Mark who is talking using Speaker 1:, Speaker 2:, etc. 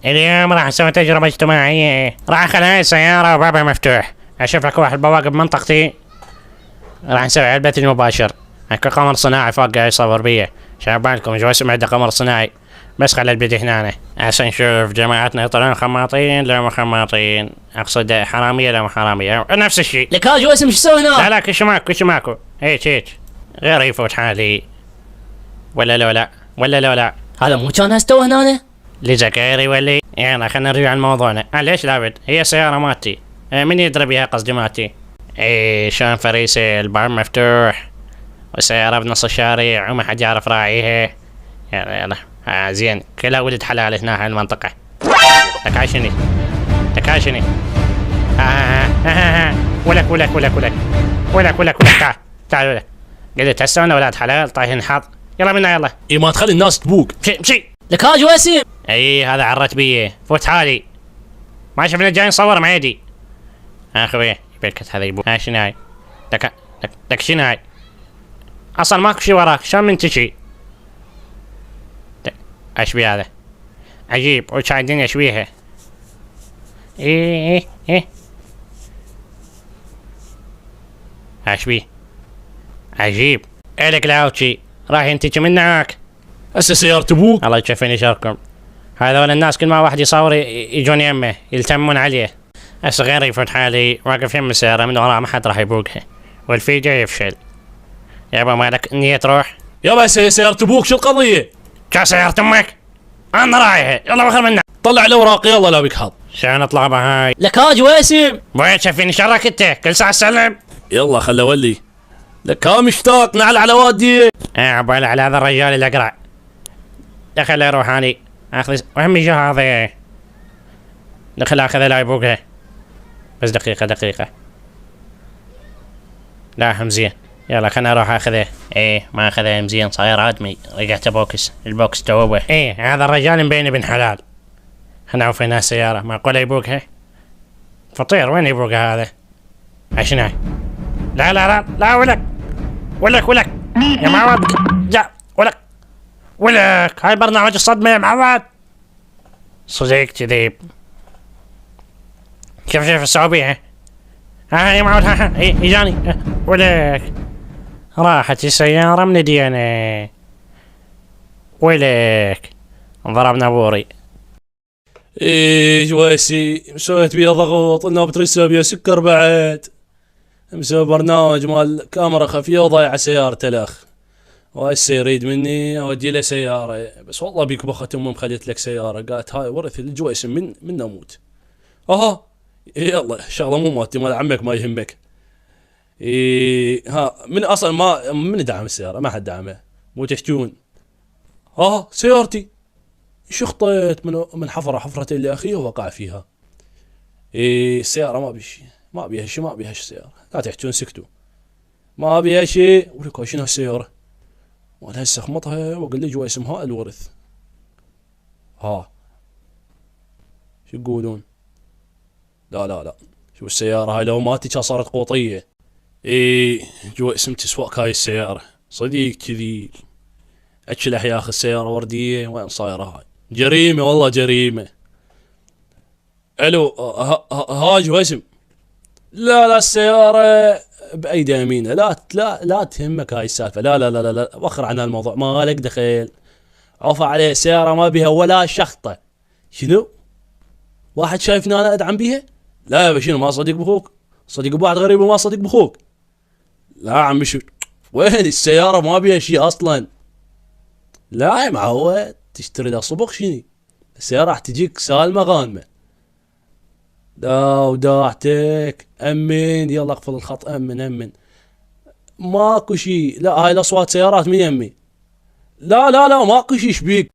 Speaker 1: اليوم راح اسوي تجربة اجتماعية، راح اخذ هاي السيارة وبابها مفتوح، اشوف لك واحد بواقف بمنطقتي، راح نسوي علبة مباشر، اكو قمر صناعي فوق قاعد يصور بيه، شابالكم جواسم عنده قمر صناعي، بس خلي البدي هنا هسه نشوف جماعتنا يطلعون خماطين لو مو خماطين، اقصد حرامية لو مو حرامية، نفس الشيء.
Speaker 2: لك ها جواسم شو تسوي هنا؟
Speaker 1: لا كش ماكو هيك غير يفوت حالي، ولا لا
Speaker 2: هذا مو كان هسه تو هنا؟
Speaker 1: لزكيري ولي. يلا خلينا نرجع عن موضوعنا. ليش لابد؟ هي سيارة مالتي، من يدري بيها قصدي مالتي. شلون فريسة، الباب مفتوح والسيارة بنص الشارع وما حد يعرف راعيها. يلا زين، كلها ولد حلال هنا في المنطقة. تكاشني ولك تعال ولك. قلت هسه انا ولاد حلال طايحين حظ. يلا منا يلا.
Speaker 3: اي ما تخلي الناس تبوق.
Speaker 1: مشي.
Speaker 2: لك ها جواسم.
Speaker 1: هذا عرت بيه، فوت حالي. ما شفنا جاي نصور معيدي. اخوي يبلكت هذا يبو. شنو هاي؟ لك شنو هاي؟ اصلا ماكو شي وراك، شلون من تشي؟ ايش بي هذا؟ عجيب، وش الدنيا ايش بيها؟ ايه ايش بيه؟ عجيب. الك لاوتشي راح ينتج منك.
Speaker 3: هسه سيارة تبوق.
Speaker 1: الله يكفيني شركم. هذول الناس كل ما واحد يصور يجون يمه يلتمون عليه. هسه غير يفوت حالي واقف يم السيارة من وراء، ما حد راح يبوقها والفيجا يفشل. يابا مالك نية تروح؟
Speaker 3: يابا هسه سيارة تبوق، شو القضية؟
Speaker 1: سيارة امك؟ انا رايحة، يلا بخر منها.
Speaker 3: طلع الاوراق يلا لا بك حظ.
Speaker 1: شلون اطلع بهاي؟
Speaker 2: لك ها جواسم.
Speaker 1: وين شايفيني شرك انت؟ كل ساعة تسلم؟
Speaker 3: يلا خل اولي. لك ها مشتاق نعل على وادي.
Speaker 1: عبالي على هذا الرجال الاقرع. خليه يروح اني اخذ وهم يجي هذا. دخل اخذه لا يبوقها. بس دقيقة. لا هم زين. يلا خلنا اروح اخذه. ما اخذه مزين، صاير ادمي، رجعت بوكس، البوكس توبه. هذا الرجال مبين ابن حلال. خلنا نشوف هنا السيارة، معقولة يبوقها؟ فطير وين يبوقها هذا؟ عشان هاي؟ لا ولك يا معود، جا ولك هاي برنامج الصدمة يا معود. صدق كذيب. كيف الصعوبية؟ يا معود ها اجاني ولك. راحت السيارة من ديانا ولك، ضربنا بوري.
Speaker 3: جويسي مسويت بيها ضغط، النوبة ترسها بيها سكر بعد. مسوي برنامج مال كاميرا خفية وضايع سيارته الاخ، وهسه يريد مني اودي له سيارة، بس والله بيك بخت امي مخليت لك سيارة، قالت هاي ورث الجويسم من اموت. يلا شغلة مو مالتي، مال عمك ما يهمك. ها من اصلا ما من دعم السيارة، ما حد دعمه، مو تحجون. سيارتي شخطت من حفرتين اللي اخي ووقع فيها. السيارة ما بيها شي السيارة، لا تحجون سكتوا، ما بيها شي. ولك شنو هالسيارة؟ وانا هسه اخمطها واقول لي جوا اسمها الورث. شو يقولون؟ لا شو السيارة هاي لو ماتي كان صارت قوطية. جوا اسم تسواق هاي السيارة صديق كذي. اتشلح يا اخي السيارة وردية، وين صايرة هاي؟ جريمة والله جريمة. الو ها جوا اسم. لا السيارة بأيدي أمينة، لا تهمك هاي السالفة، لا وخر عن الموضوع، ما لك دخل. عفى عليه السيارة ما بيها ولا شخطة. شنو؟ واحد شايفني أنا أدعم بيها؟ لا يا بشير، ما صديق بأخوك، صديق بواحد غريب وما صديق بأخوك. لا عم شو وين السيارة ما بيها شي أصلا. لا يا معود تشتري لها صبغ شني، السيارة راح تجيك سالمة غانمة. لا وداعتك امن، يلا اقفل الخط، امن ماكو شي. لا هاي الاصوات سيارات من يمي. لا ماكو شي. شبيك